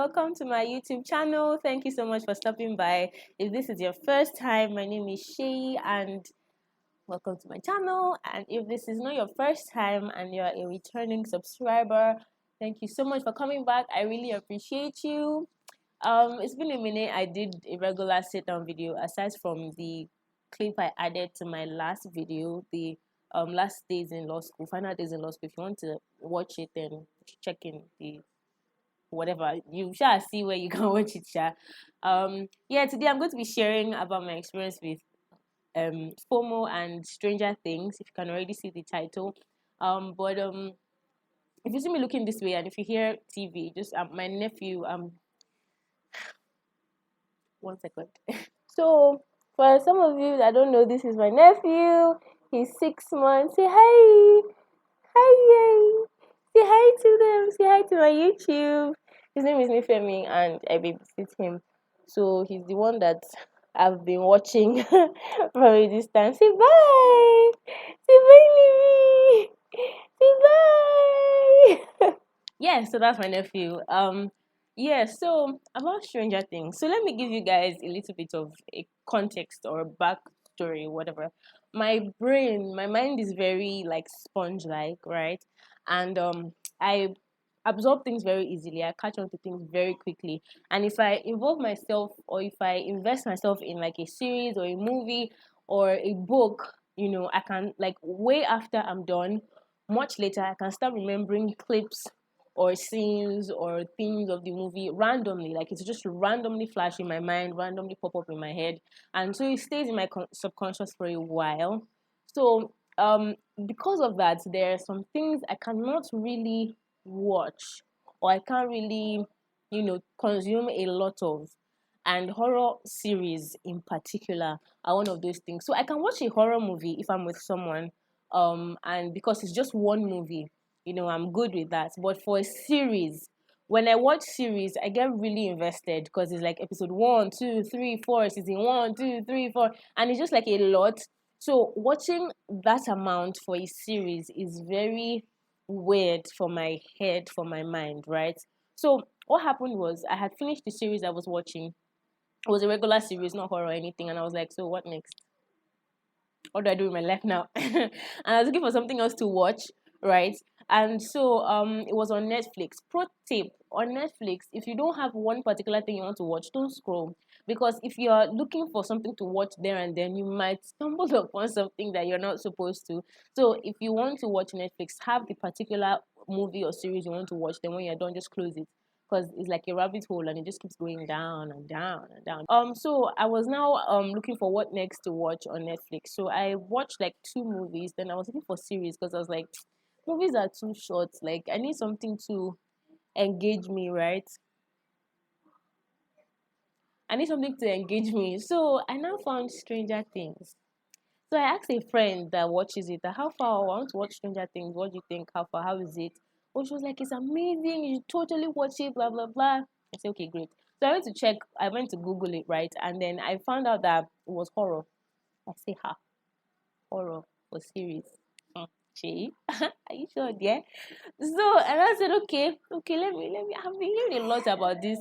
welcome to my YouTube channel. Thank you so much for stopping by. If this is your first time, my name is Shay and welcome to my channel. And if this is not your first time and you're a returning subscriber, thank you so much for coming back. I really appreciate you. It's been a minute. I did a regular sit-down video aside from the clip I added to my last video, the last days in law school, final days in law school. If you want to watch it, then check in the whatever you shall see where you can watch it. Yeah, today I'm going to be sharing about my experience with FOMO and Stranger Things. If you can already see the title, but if you see me looking this way and if you hear TV, just my nephew. 1 second. So for some of you that don't know, this is my nephew. He's 6 months. Say hi, hi, say hi to them. Say hi to my YouTube. His name is Nephew and I babysit him. So he's the one that I've been watching from a distance. Say bye. Say bye, Livy. Say bye. Yeah, so that's my nephew. Yeah, so about Stranger Things. So let me give you guys a little bit of a context or backstory, whatever. My brain, my mind is very like sponge-like, right? And I absorb things very easily. I catch on to things very quickly. And if I involve myself or if I invest myself in like a series or a movie or a book, I can like way after I'm done, much later, I can start remembering clips or scenes or themes of the movie randomly. Like it's just randomly flash in my mind, randomly pop up in my head. And so it stays in my subconscious for a while. So because of that, there are some things I cannot really watch or I can't really, consume a lot of. And horror series in particular are one of those things. So I can watch a horror movie if I'm with someone, and because it's just one movie, I'm good with that. But for a series, when I watch series, I get really invested because it's like episode 1, 2, 3, 4, season 1, 2, 3, 4, and it's just like a lot. So watching that amount for a series is very weird for my head, for my mind, right? So what happened was I had finished the series I was watching. It was a regular series, not horror or anything, and I was like, so what next? What do I do with my life now? And I was looking for something else to watch, right? And so it was on Netflix. Pro tip on Netflix, if you don't have one particular thing you want to watch, don't scroll. Because if you're looking for something to watch there and then, you might stumble upon something that you're not supposed to. So if you want to watch Netflix, have the particular movie or series you want to watch, then when you're done, just close it because it's like a rabbit hole and it just keeps going down and down and down. So I was now looking for what next to watch on Netflix. So I watched like 2 movies, then I was looking for series because I was like, movies are too short. Like I need something to engage me, right? I need something to engage me. So I now found Stranger Things. So I asked a friend that watches it, how far I want to watch Stranger Things. What do you think? How far? How is it? Oh, she was like, it's amazing. You should totally watch it, blah, blah, blah. I said, okay, great. So I went to check, I went to Google it, right? And then I found out that it was horror. I say, horror for series. She, are you sure, dear? So, and I said, okay, let me. I've been hearing a lot about this.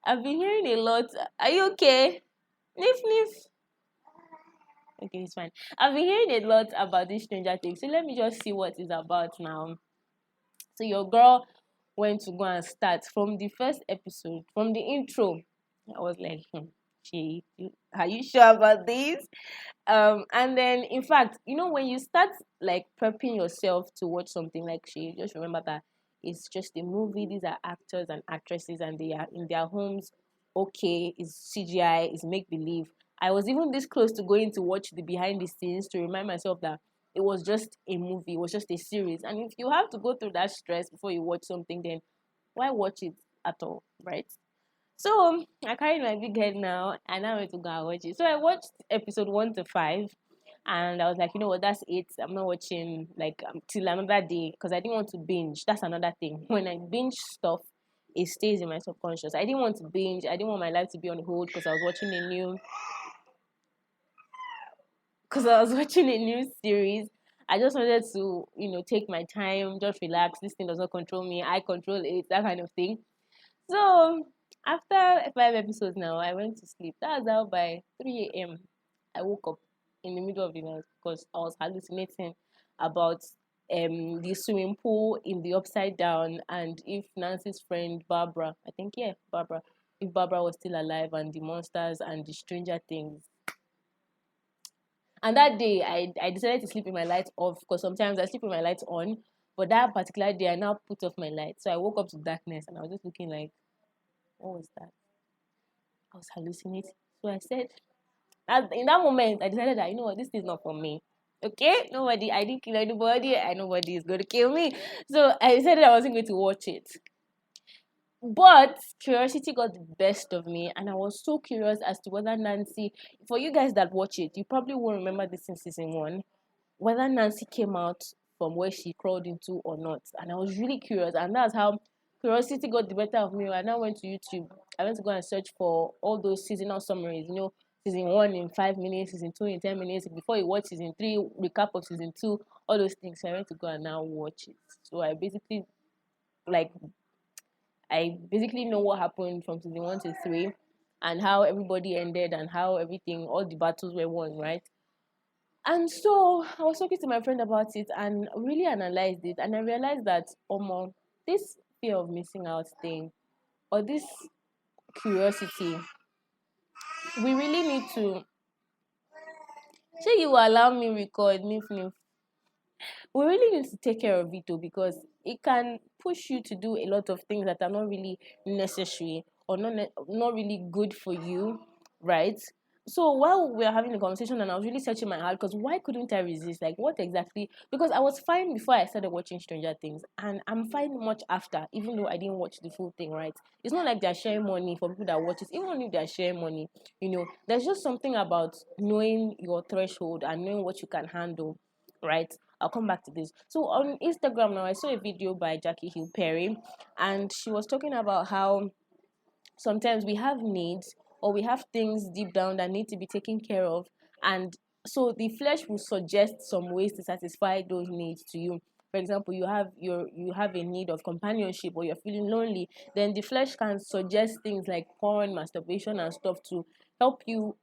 I've been hearing a lot. Are you okay? Nif, nif. Okay, it's fine. I've been hearing a lot about this Stranger Things, so let me just see what it's about now. So your girl went to go and start from the first episode, from the intro. I was like, are you sure about this? And then in fact, when you start like prepping yourself to watch something like she, just remember that it's just a movie. These are actors and actresses, and they are in their homes. Okay, it's CGI, it's make believe. I was even this close to going to watch the behind the scenes to remind myself that it was just a movie, it was just a series. And if you have to go through that stress before you watch something, then why watch it at all, right? So I carried my big head now and I went to go and watch it. So I watched episode 1 to 5 and I was like, you know what, that's it. I'm not watching like till another day because I didn't want to binge. That's another thing. When I binge stuff, it stays in my subconscious. I didn't want to binge. I didn't want my life to be on hold because I was watching a new series. I just wanted to, take my time, just relax. This thing does not control me. I control it, that kind of thing. So after 5 episodes now, I went to sleep. That was how by 3 a.m. I woke up in the middle of the night because I was hallucinating about the swimming pool in the upside down, and if Nancy's friend Barbara, I think, yeah, Barbara, if Barbara was still alive, and the monsters and the stranger things. And that day I decided to sleep with my lights off because sometimes I sleep with my lights on. But that particular day I now put off my light. So I woke up to darkness and I was just looking like, what was that? I was hallucinating. So I said, in that moment, I decided that, you know what, this is not for me. Okay? Nobody, I didn't kill anybody, and nobody is going to kill me. So I decided I wasn't going to watch it. But curiosity got the best of me, and I was so curious as to whether Nancy, for you guys that watch it, you probably won't remember this in season one, whether Nancy came out from where she crawled into or not. And I was really curious, and that's how curiosity got the better of me. I now went to YouTube. I went to go and search for all those seasonal summaries, season one in 5 minutes, season two in 10 minutes. Before you watch season three, recap of season two, all those things. So I went to go and now watch it. So like I basically know what happened from season one to three, and how everybody ended, and how everything, all the battles were won, right? And so I was talking to my friend about it and really analyzed it, and I realized that this fear of missing out thing, or this curiosity, we really need to. Say you will allow me record nif. We really need to take care of it though, because it can push you to do a lot of things that are not really necessary, or not really good for you, right? So while we are having the conversation, and I was really searching my heart, because why couldn't I resist? Like, what exactly? Because I was fine before I started watching Stranger Things, and I'm fine much after, even though I didn't watch the full thing, right? It's not like they're sharing money for people that watch it. Even if they're sharing money, there's just something about knowing your threshold and knowing what you can handle, right? I'll come back to this. So on Instagram now, I saw a video by Jackie Hill Perry, and she was talking about how sometimes we have needs, or we have things deep down that need to be taken care of, and so the flesh will suggest some ways to satisfy those needs to you. For example, you have a need of companionship, or you're feeling lonely, then the flesh can suggest things like porn, masturbation, and stuff to help you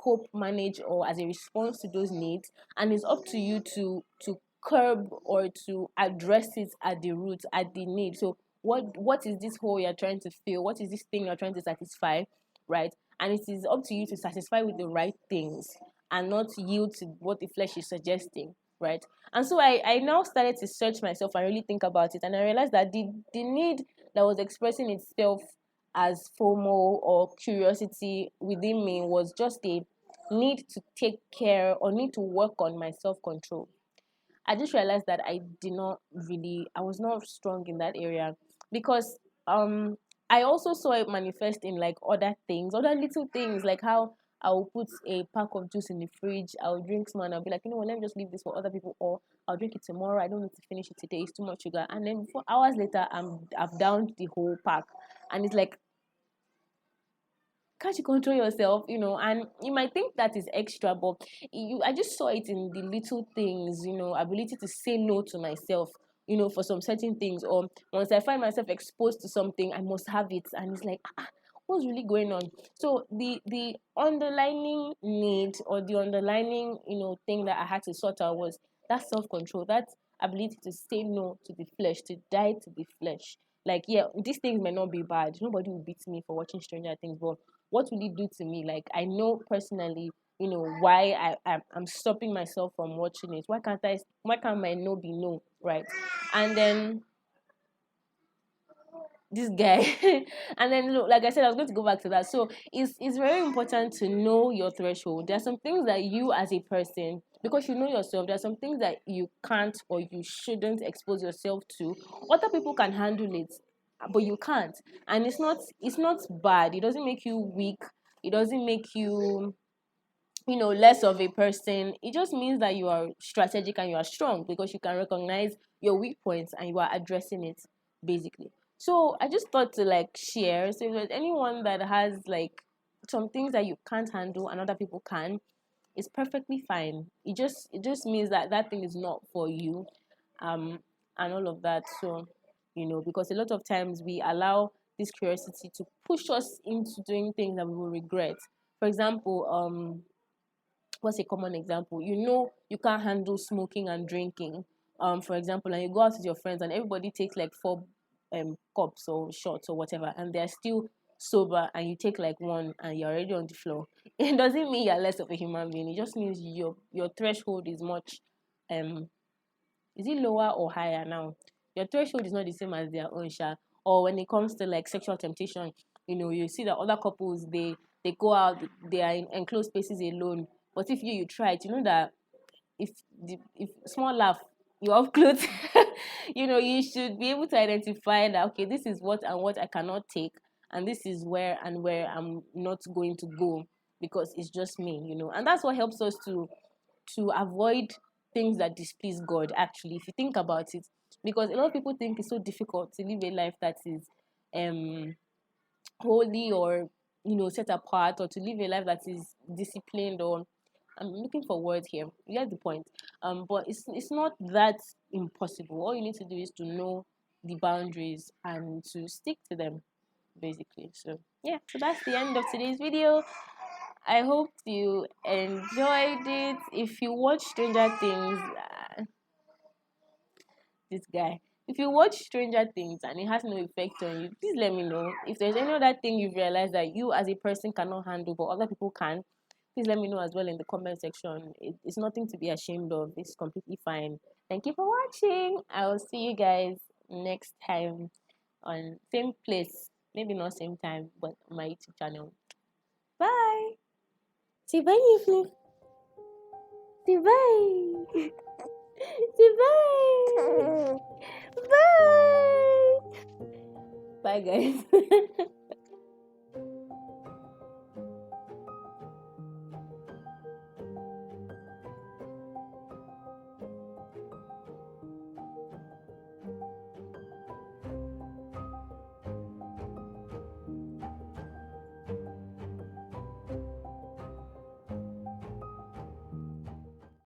cope, manage, or as a response to those needs. And it's up to you to curb or to address it at the root, at the need. So what is this hole you're trying to fill? What is this thing you're trying to satisfy, right? And it is up to you to satisfy with the right things, and not yield to what the flesh is suggesting, right? And so I now started to search myself and really think about it, and I realized that the need that was expressing itself as FOMO or curiosity within me was just a need to take care, or need to work on my self-control. I just realized that I was not strong in that area, because I also saw it manifest in like other things, other little things, like how I will put a pack of juice in the fridge, I'll drink some, and I'll be like, let me just leave this for other people, or I'll drink it tomorrow. I don't need to finish it today. It's too much sugar. And then 4 hours later, I've downed the whole pack, and it's like, can't you control yourself, and you might think that is extra, but I just saw it in the little things, ability to say no to myself, for some certain things, or once I find myself exposed to something, I must have it, and it's like, what's really going on? So the underlining need, or the underlining thing that I had to sort out, was that self-control, that ability to say no to the flesh, to die to the flesh. Like, yeah, these things may not be bad, nobody will beat me for watching Stranger Things, but what will it do to me? Like, I know personally, why I'm stopping myself from watching it. Why can't my no be no, right? And then this guy and then look, like I said, I was going to go back to that. So it's very important to know your threshold. There are some things that you, as a person, because you know yourself, there are some things that you can't, or you shouldn't expose yourself to. Other people can handle it, but you can't. And it's not bad. It doesn't make you weak. It doesn't make you, less of a person. It just means that you are strategic and you are strong, because you can recognize your weak points and you are addressing it, basically. So I just thought to like share. So if there's anyone that has like some things that you can't handle and other people can, it's perfectly fine. It just means that that thing is not for you, um and all of that. So because a lot of times we allow this curiosity to push us into doing things that we will regret. For example, what's a common example? You know you can't handle smoking and drinking. For example, and you go out with your friends and everybody takes like four cups or shots or whatever, and they're still sober, and you take like one and you're already on the floor. It doesn't mean you're less of a human being. It just means your threshold is much is it lower or higher now? Your threshold is not the same as their own share. Or when it comes to like sexual temptation, you see that other couples they go out, they are in enclosed spaces alone. But if you try it, you know that if small laugh, you have clothes, you should be able to identify that okay, this is what and what I cannot take, and this is where and where I'm not going to go because it's just me. And that's what helps us to avoid things that displease God, actually, if you think about it. Because a lot of people think it's so difficult to live a life that is um holy or set apart, or to live a life that is disciplined, or I'm looking for words here. You get the point. But it's not that impossible. All you need to do is to know the boundaries and to stick to them, basically. So yeah, so that's the end of today's video. I hope you enjoyed it. If you watch Stranger Things, this guy. If you watch Stranger Things and it has no effect on you, please let me know. If there's any other thing you've realized that you as a person cannot handle but other people can, please let me know as well in the comment section. It's nothing to be ashamed of. It's completely fine. Thank you for watching. I will see you guys next time on same place. Maybe not same time, but on my YouTube channel. Bye. Say bye, Nephew. Say bye. Say bye. Bye. Bye, guys.